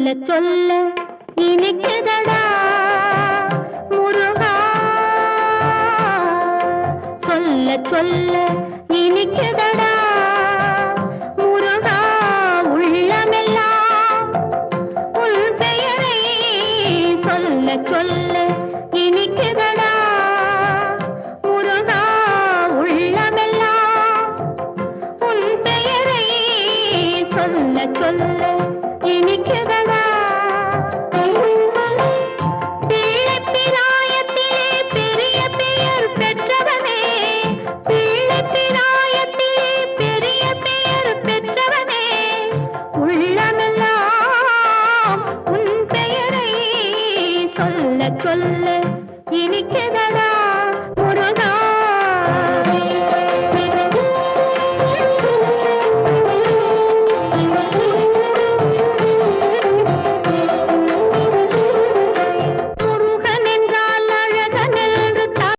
சொல்ல சொல்ல இனிக்குதடா முருகா சொல்ல சொல்ல இனிக்குதடா முருகா உள்ளமெல்லாம் உன் பெயரை சொல்ல சொல்ல இனிக்குதடா முருகா உள்ளமெல்லாம் உன் பெயரை சொல்ல சொல்ல இனிக்குதடா பிள்ளைப்பிராயத்திலே பெரிய பெயர் பெற்றவனே பிள்ளைப்பிராயத்திலே பெரிய பெயர் பெற்றவனே உள்ளமெல்லாம் உன் பெயரை சொல்ல சொல்ல இனிக்குதடா